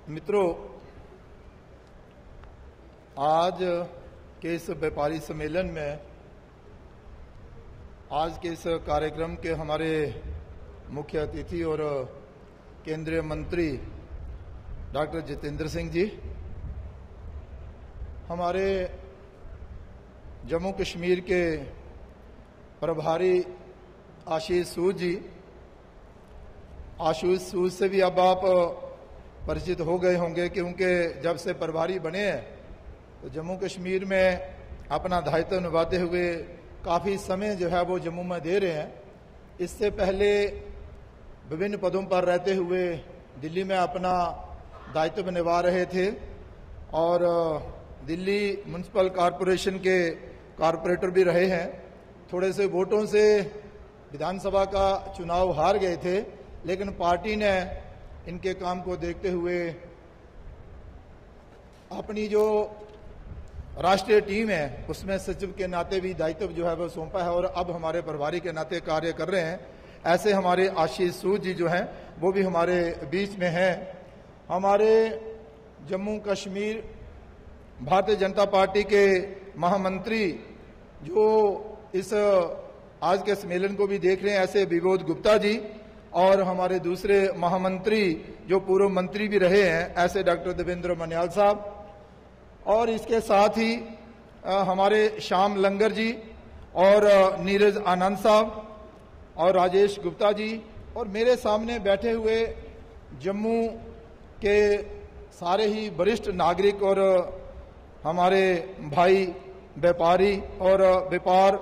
मित्रों, आज के इस व्यापारी सम्मेलन में, आज के इस कार्यक्रम के हमारे मुख्य अतिथि और केंद्रीय मंत्री डॉक्टर जितेंद्र सिंह जी, हमारे जम्मू कश्मीर के प्रभारी आशीष सूद जी, आशीष सूद से भी अब आप परिचित हो गए होंगे क्योंकि जब से प्रभारी बने हैं तो जम्मू कश्मीर में अपना दायित्व निभाते हुए काफ़ी समय जो है वो जम्मू में दे रहे हैं। इससे पहले विभिन्न पदों पर रहते हुए दिल्ली में अपना दायित्व निभा रहे थे और दिल्ली म्युनिसिपल कॉरपोरेशन के कॉरपोरेटर भी रहे हैं। थोड़े से वोटों से विधानसभा का चुनाव हार गए थे, लेकिन पार्टी ने इनके काम को देखते हुए अपनी जो राष्ट्रीय टीम है उसमें सचिव के नाते भी दायित्व जो है वो सौंपा है और अब हमारे प्रभारी के नाते कार्य कर रहे हैं। ऐसे हमारे आशीष सूद जी जो हैं वो भी हमारे बीच में हैं। हमारे जम्मू कश्मीर भारतीय जनता पार्टी के महामंत्री जो इस आज के सम्मेलन को भी देख रहे हैं, ऐसे विबोध गुप्ता जी, और हमारे दूसरे महामंत्री जो पूर्व मंत्री भी रहे हैं, ऐसे डॉक्टर देवेंद्र मन्याल साहब, और इसके साथ ही हमारे श्याम लंगर जी और नीरज आनंद साहब और राजेश गुप्ता जी, और मेरे सामने बैठे हुए जम्मू के सारे ही वरिष्ठ नागरिक और हमारे भाई व्यापारी और व्यापार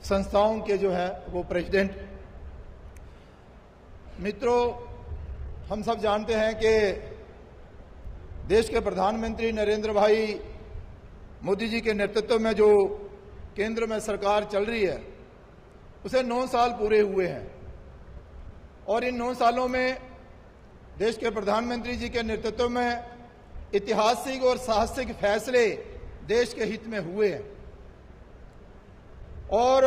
संस्थाओं के जो है वो प्रेसिडेंट। मित्रों, हम सब जानते हैं कि देश के प्रधानमंत्री नरेंद्र भाई मोदी जी के नेतृत्व में जो केंद्र में सरकार चल रही है उसे 9 साल पूरे हुए हैं और इन 9 सालों में देश के प्रधानमंत्री जी के नेतृत्व में ऐतिहासिक और साहसिक फैसले देश के हित में हुए हैं और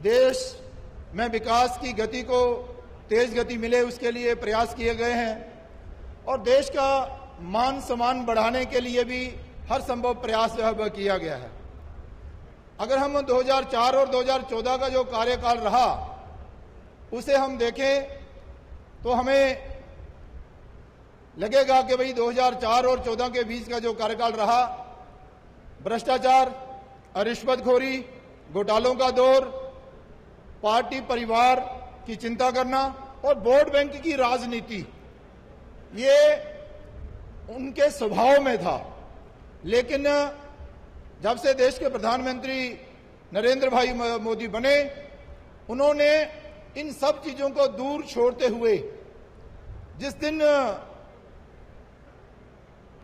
देश में विकास की गति को तेज गति मिले उसके लिए प्रयास किए गए हैं और देश का मान सम्मान बढ़ाने के लिए भी हर संभव प्रयास जो है किया गया है। अगर हम 2004 और 2014 का जो कार्यकाल रहा उसे हम देखें तो हमें लगेगा कि भाई 2004 और 14 के बीच का जो कार्यकाल रहा, भ्रष्टाचार, रिश्वतखोरी, घोटालों का दौर, पार्टी परिवार की चिंता करना और वोट बैंक की राजनीति, ये उनके स्वभाव में था। लेकिन जब से देश के प्रधानमंत्री नरेंद्र भाई मोदी बने, उन्होंने इन सब चीजों को दूर छोड़ते हुए जिस दिन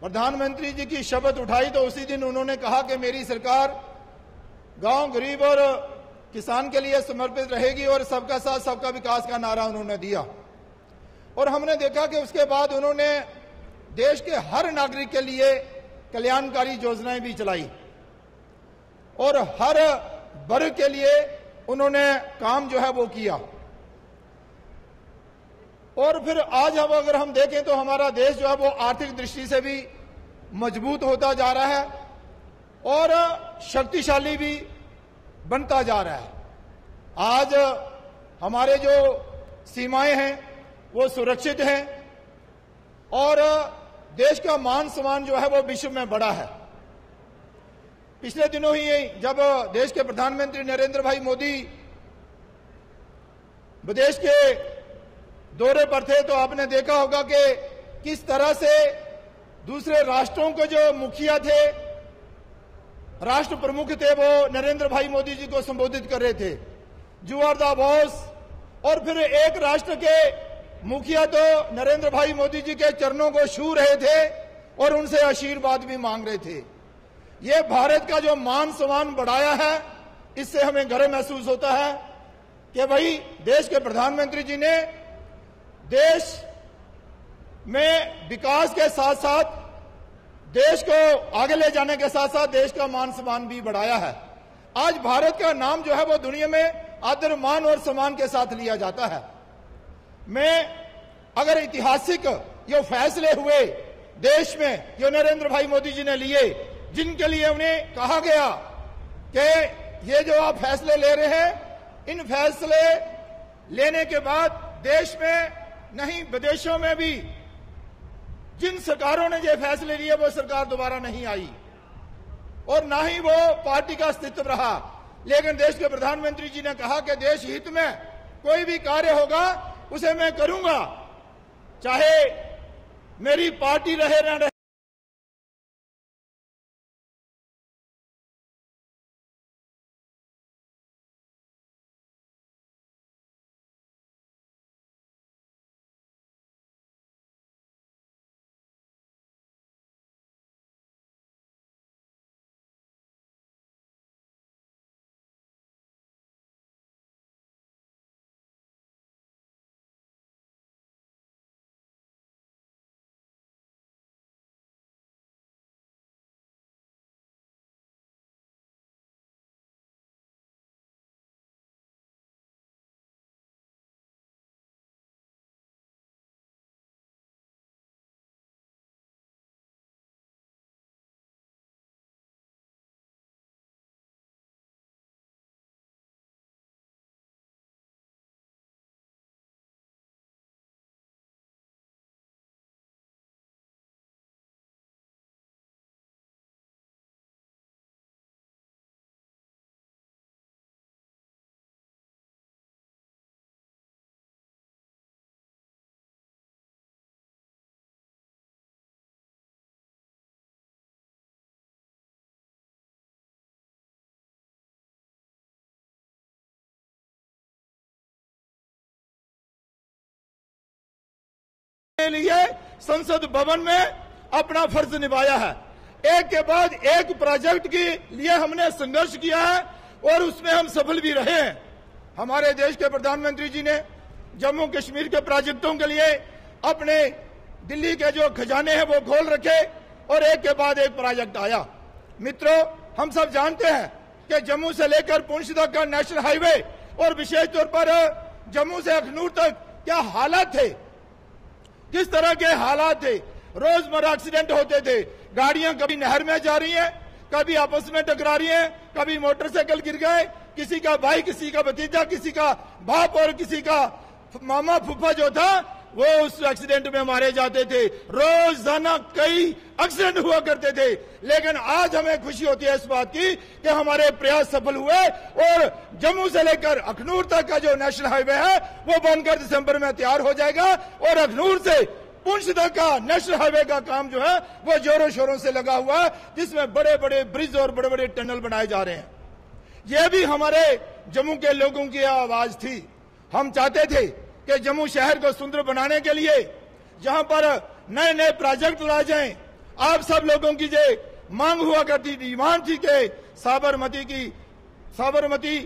प्रधानमंत्री जी की शपथ उठाई तो उसी दिन उन्होंने कहा कि मेरी सरकार गांव, गरीब और किसान के लिए समर्पित रहेगी और सबका साथ सबका विकास का नारा उन्होंने दिया। और हमने देखा कि उसके बाद उन्होंने देश के हर नागरिक के लिए कल्याणकारी योजनाएं भी चलाई और हर वर्ग के लिए उन्होंने काम जो है वो किया। और फिर आज अब अगर हम देखें तो हमारा देश जो है वो आर्थिक दृष्टि से भी मजबूत होता जा रहा है और शक्तिशाली भी बनता जा रहा है। आज हमारे जो सीमाएं हैं वो सुरक्षित हैं और देश का मान सम्मान जो है वो विश्व में बढ़ा है। पिछले दिनों ही जब देश के प्रधानमंत्री नरेंद्र भाई मोदी विदेश के दौरे पर थे तो आपने देखा होगा कि किस तरह से दूसरे राष्ट्रों के जो मुखिया थे, राष्ट्र प्रमुख थे, वो नरेंद्र भाई मोदी जी को संबोधित कर रहे थे, यू आर द बॉस। और फिर एक राष्ट्र के मुखिया तो नरेंद्र भाई मोदी जी के चरणों को छू रहे थे और उनसे आशीर्वाद भी मांग रहे थे। ये भारत का जो मान सम्मान बढ़ाया है, इससे हमें गर्व महसूस होता है कि भाई देश के प्रधानमंत्री जी ने देश में विकास के साथ साथ देश को आगे ले जाने के साथ साथ देश का मान सम्मान भी बढ़ाया है। आज भारत का नाम जो है वो दुनिया में आदर, मान और सम्मान के साथ लिया जाता है। मैं अगर ऐतिहासिक ये फैसले हुए देश में जो नरेंद्र भाई मोदी जी ने लिए, जिनके लिए उन्हें कहा गया कि ये जो आप फैसले ले रहे हैं, इन फैसले लेने के बाद देश में नहीं विदेशों में भी जिन सरकारों ने ये फैसले लिए वो सरकार दोबारा नहीं आई और ना ही वो पार्टी का अस्तित्व रहा। लेकिन देश के प्रधानमंत्री जी ने कहा कि देश हित में कोई भी कार्य होगा उसे मैं करूंगा, चाहे मेरी पार्टी रहे न रहे। के लिए संसद भवन में अपना फर्ज निभाया है। एक के बाद एक प्रोजेक्ट के लिए हमने संघर्ष किया है और उसमें हम सफल भी रहे हैं। हमारे देश के प्रधानमंत्री जी ने जम्मू कश्मीर के प्रोजेक्टों के लिए अपने दिल्ली के जो खजाने हैं वो खोल रखे और एक के बाद एक प्रोजेक्ट आया। मित्रों, हम सब जानते हैं कि जम्मू से लेकर पुंछ तक का नेशनल हाईवे और विशेष तौर पर जम्मू से अखनूर तक क्या हालात थे, किस तरह के हालात थे। रोजमर्रा एक्सीडेंट होते थे, गाड़ियां कभी नहर में जा रही हैं, कभी आपस में टकरा रही हैं, कभी मोटरसाइकिल गिर गए, किसी का भाई, किसी का भतीजा, किसी का बाप और किसी का मामा फूफा जो था वो उस एक्सीडेंट में मारे जाते थे। रोजाना कई एक्सीडेंट हुआ करते थे। लेकिन आज हमें खुशी होती है इस बात की कि हमारे प्रयास सफल हुए और जम्मू से लेकर अखनूर तक का जो नेशनल हाईवे है वो बनकर दिसंबर में तैयार हो जाएगा और अखनूर से पुंछ तक का नेशनल हाईवे का काम जो है वो जोरों शोरों से लगा हुआ है, जिसमें बड़े बड़े ब्रिज और बड़े बड़े टनल बनाए जा रहे हैं। यह भी हमारे जम्मू के लोगों की आवाज थी। हम चाहते थे कि जम्मू शहर को सुंदर बनाने के लिए जहां पर नए नए प्रोजेक्ट लाए जाएं। आप सब लोगों की जो मांग हुआ करती थी, डिमांड थी कि साबरमती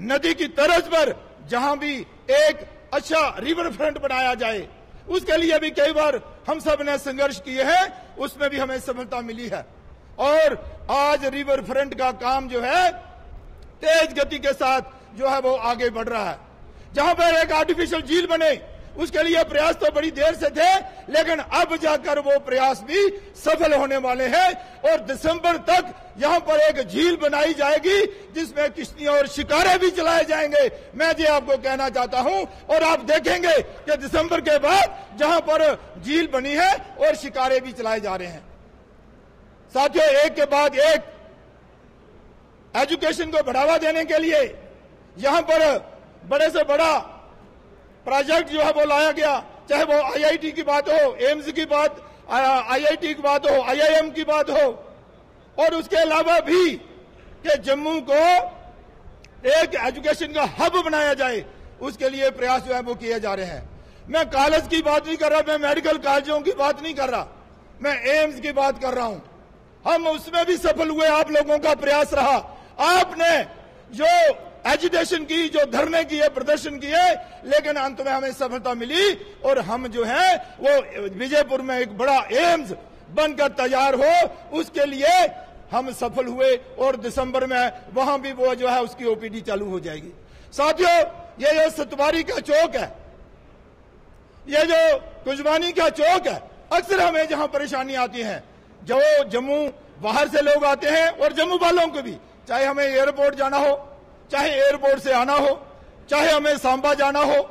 नदी की तर्ज पर जहां भी एक अच्छा रिवर फ्रंट बनाया जाए, उसके लिए भी कई बार हम सब ने संघर्ष किए हैं, उसमें भी हमें सफलता मिली है। और आज रिवर फ्रंट का काम जो है तेज गति के साथ जो है वो आगे बढ़ रहा है। जहां पर एक आर्टिफिशियल झील बने उसके लिए प्रयास तो बड़ी देर से थे, लेकिन अब जाकर वो प्रयास भी सफल होने वाले हैं और दिसंबर तक यहां पर एक झील बनाई जाएगी जिसमें किश्तियां और शिकारे भी चलाए जाएंगे। मैं ये आपको कहना चाहता हूं और आप देखेंगे कि दिसंबर के बाद जहां पर झील बनी है और शिकारे भी चलाए जा रहे हैं। साथियों, एक के बाद एक एजुकेशन को बढ़ावा देने के लिए यहां पर बड़े से बड़ा प्रोजेक्ट जो है वो लाया गया, चाहे वो आईआईटी की बात हो, एम्स की बात, आईआईटी की बात हो, आईआईएम की बात हो, और उसके अलावा भी कि जम्मू को एक एजुकेशन का हब बनाया जाए, उसके लिए प्रयास जो है वो किए जा रहे हैं। मैं कॉलेज की बात नहीं कर रहा, मैं मेडिकल कॉलेजों की बात नहीं कर रहा, मैं एम्स की बात कर रहा हूं। हम उसमें भी सफल हुए, आप लोगों का प्रयास रहा। आपने जो एजुटेशन की, जो धरने किए, प्रदर्शन किए, लेकिन अंत में हमें सफलता मिली और हम जो है वो विजयपुर में एक बड़ा एम्स बनकर तैयार हो, उसके लिए हम सफल हुए और दिसंबर में वहां भी वो जो है उसकी ओपीडी चालू हो जाएगी। साथियों, ये जो सतवारी का चौक है, ये जो कुंजवानी का चौक है, अक्सर हमें जहां परेशानी आती है, जो जम्मू बाहर से लोग आते हैं और जम्मू वालों को भी, चाहे हमें एयरपोर्ट जाना हो, चाहे एयरपोर्ट से आना हो, चाहे हमें सांबा जाना हो,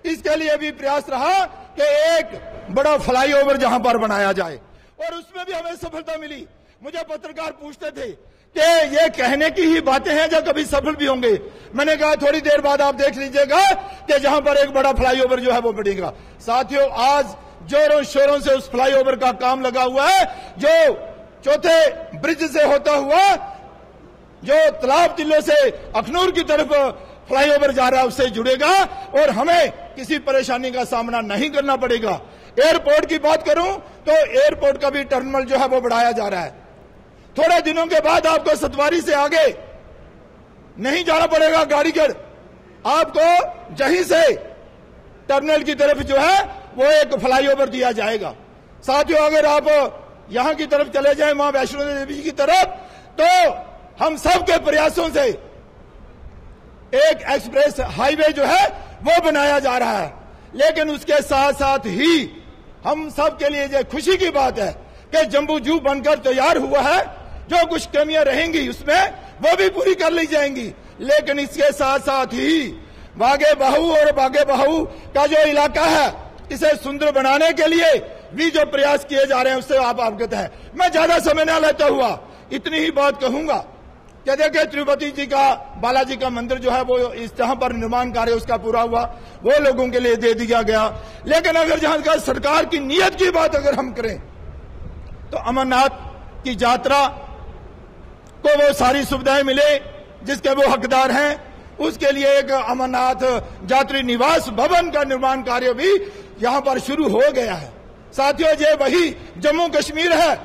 इसके लिए भी प्रयास रहा कि एक बड़ा फ्लाईओवर जहां पर बनाया जाए और उसमें भी हमें सफलता मिली। मुझे पत्रकार पूछते थे कि ये कहने की ही बातें हैं जो कभी सफल भी होंगे। मैंने कहा थोड़ी देर बाद आप देख लीजिएगा कि जहां पर एक बड़ा फ्लाईओवर जो है वो बनेगा। साथियों, आज जोरों शोरों से उस फ्लाईओवर का काम लगा हुआ है, जो चौथे ब्रिज से होता हुआ जो तालाब टिल्लो से अखनूर की तरफ फ्लाईओवर जा रहा है उससे जुड़ेगा और हमें किसी परेशानी का सामना नहीं करना पड़ेगा। एयरपोर्ट की बात करूं तो एयरपोर्ट का भी टर्मिनल जो है वो बढ़ाया जा रहा है। थोड़े दिनों के बाद आपको सतवारी से आगे नहीं जाना पड़ेगा गाड़ीगढ़, आपको जहीं से टर्मिनल की तरफ जो है वो एक फ्लाईओवर दिया जाएगा। साथियों, अगर आप यहां की तरफ चले जाएं, मां वैष्णो देवी की तरफ, तो हम सब के प्रयासों से एक एक्सप्रेस हाईवे जो है वो बनाया जा रहा है। लेकिन उसके साथ साथ ही हम सब के लिए ये खुशी की बात है कि जम्बू जू बनकर तैयार हुआ है। जो कुछ कमियां रहेंगी उसमें वो भी पूरी कर ली जाएंगी। लेकिन इसके साथ साथ ही बागे बाहू और बागे बाहू का जो इलाका है, इसे सुंदर बनाने के लिए भी जो प्रयास किए जा रहे हैं उससे आप अवगत हैं। मैं ज्यादा समय न लेता हुआ इतनी ही बात कहूंगा कि देखिए, तिरुपति जी का, बालाजी का मंदिर जो है वो इस जहां पर निर्माण कार्य उसका पूरा हुआ, वो लोगों के लिए दे दिया गया। लेकिन अगर जहां का सरकार की नीयत की बात अगर हम करें तो अमरनाथ की यात्रा को वो सारी सुविधाएं मिले जिसके वो हकदार हैं, उसके लिए एक अमरनाथ यात्री निवास भवन का निर्माण कार्य भी यहां पर शुरू हो गया है। साथियों, ये वही जम्मू कश्मीर है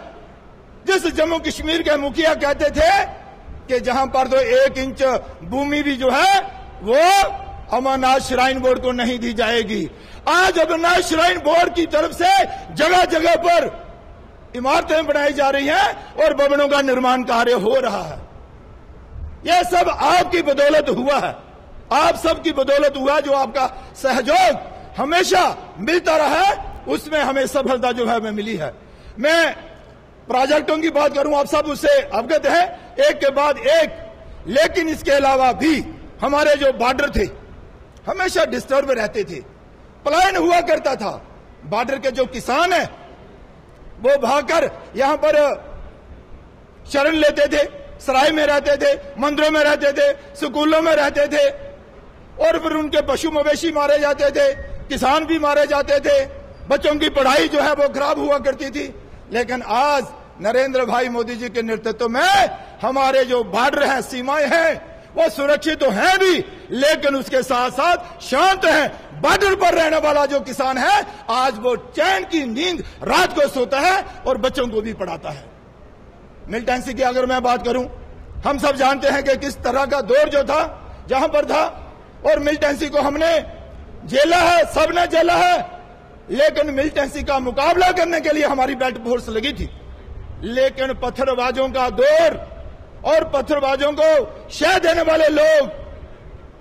जिस जम्मू कश्मीर के मुखिया कहते थे कि जहां पर तो 1 इंच भूमि भी जो है वो अमरनाथ श्राइन बोर्ड को नहीं दी जाएगी। आज अमरनाथ श्राइन बोर्ड की तरफ से जगह जगह पर इमारतें बनाई जा रही हैं और भवनों का निर्माण कार्य हो रहा है। यह सब आपकी बदौलत हुआ है, आप सबकी बदौलत हुआ। जो आपका सहयोग हमेशा मिलता रहा है उसमें हमें सफलता जो है हमें मिली है। मैं प्रोजेक्टों की बात करूं, आप सब उससे अवगत है, एक के बाद एक। लेकिन इसके अलावा भी हमारे जो बॉर्डर थे हमेशा डिस्टर्ब रहते थे, पलायन हुआ करता था। बॉर्डर के जो किसान हैं वो भागकर यहां पर शरण लेते थे, सराय में रहते थे, मंदिरों में रहते थे, स्कूलों में रहते थे और फिर उनके पशु मवेशी मारे जाते थे, किसान भी मारे जाते थे, बच्चों की पढ़ाई जो है वो खराब हुआ करती थी। लेकिन आज नरेंद्र भाई मोदी जी के नेतृत्व में हमारे जो बॉर्डर हैं, सीमाएं हैं, वो सुरक्षित तो हैं भी, लेकिन उसके साथ साथ शांत हैं। बॉर्डर पर रहने वाला जो किसान है आज वो चैन की नींद रात को सोता है और बच्चों को भी पढ़ाता है। मिलिटेंसी की अगर मैं बात करूं, हम सब जानते हैं कि किस तरह का दौर जो था जहां पर था, और मिलिटेंसी को हमने झेला है, सबने झेला है। लेकिन मिलिटेंसी का मुकाबला करने के लिए हमारी बेल्ट फोर्स लगी थी। लेकिन पत्थरबाजों का दौर और पत्थरबाजों को शह देने वाले लोग,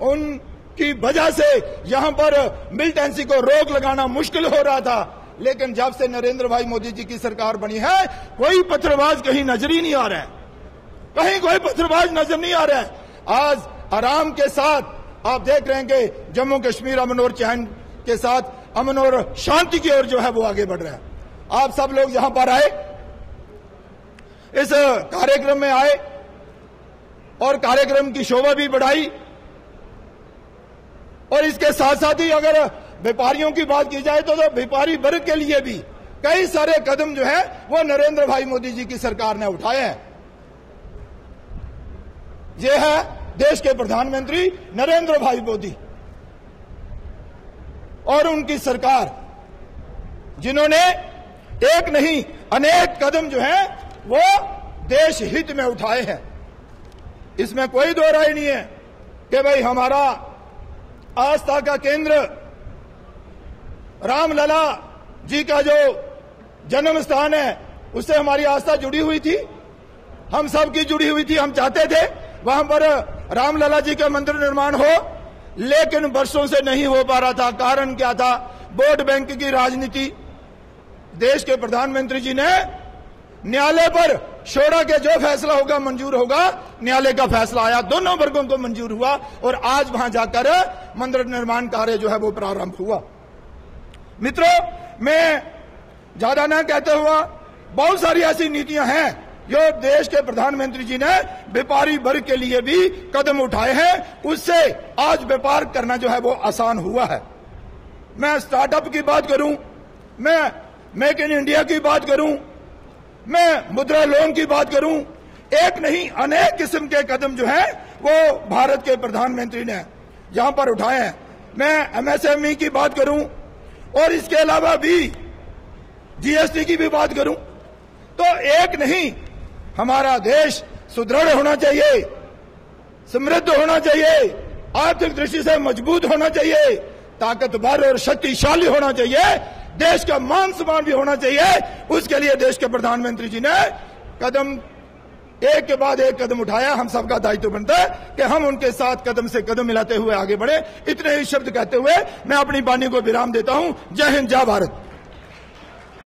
उनकी वजह से यहां पर मिलिटेंसी को रोक लगाना मुश्किल हो रहा था। लेकिन जब से नरेंद्र भाई मोदी जी की सरकार बनी है, कोई पत्थरबाज कहीं नजर ही नहीं आ रहा है, कहीं कोई पत्थरबाज नजर नहीं आ रहा है। आज आराम के साथ आप देख रहे हैं कि जम्मू कश्मीर अमन और चैन के साथ अमन और शांति की ओर जो है वो आगे बढ़ रहा है। आप सब लोग यहां पर आए, इस कार्यक्रम में आए और कार्यक्रम की शोभा भी बढ़ाई। और इसके साथ साथ ही अगर व्यापारियों की बात की जाए तो व्यापारी वर्ग के लिए भी कई सारे कदम जो है वो नरेंद्र भाई मोदी जी की सरकार ने उठाए हैं। ये है देश के प्रधानमंत्री नरेंद्र भाई मोदी और उनकी सरकार, जिन्होंने एक नहीं अनेक कदम जो है वो देश हित में उठाए हैं। इसमें कोई दो राय नहीं है कि भाई हमारा आस्था का केंद्र रामलला जी का जो जन्म स्थान है उससे हमारी आस्था जुड़ी हुई थी, हम सब की जुड़ी हुई थी। हम चाहते थे वहां पर रामलला जी का मंदिर निर्माण हो, लेकिन वर्षों से नहीं हो पा रहा था। कारण क्या था? वोट बैंक की राजनीति। देश के प्रधानमंत्री जी ने न्यायालय पर छोड़ा के जो फैसला होगा मंजूर होगा, न्यायालय का फैसला आया, दोनों वर्गों को मंजूर हुआ और आज वहां जाकर मंदिर निर्माण कार्य जो है वो प्रारंभ हुआ। मित्रों, मैं ज्यादा ना कहते हुआ, बहुत सारी ऐसी नीतियां हैं जो देश के प्रधानमंत्री जी ने व्यापारी वर्ग के लिए भी कदम उठाए हैं, उससे आज व्यापार करना जो है वो आसान हुआ है। मैं स्टार्टअप की बात करूं, मैं मेक इन इंडिया की बात करूं, मैं मुद्रा लोन की बात करूं, एक नहीं अनेक किस्म के कदम जो है वो भारत के प्रधानमंत्री ने यहां पर उठाए हैं। मैं एमएसएमई की बात करूं और इसके अलावा भी जीएसटी की भी बात करूं, तो एक नहीं, हमारा देश सुदृढ़ होना चाहिए, समृद्ध होना चाहिए, आर्थिक दृष्टि से मजबूत होना चाहिए, ताकतवर और शक्तिशाली होना चाहिए, देश का मान सम्मान भी होना चाहिए। उसके लिए देश के प्रधानमंत्री जी ने कदम एक के बाद एक कदम उठाया। हम सबका दायित्व बनता है कि हम उनके साथ कदम से कदम मिलाते हुए आगे बढ़े। इतने ही शब्द कहते हुए मैं अपनी वाणी को विराम देता हूं। जय हिंद, जय भारत।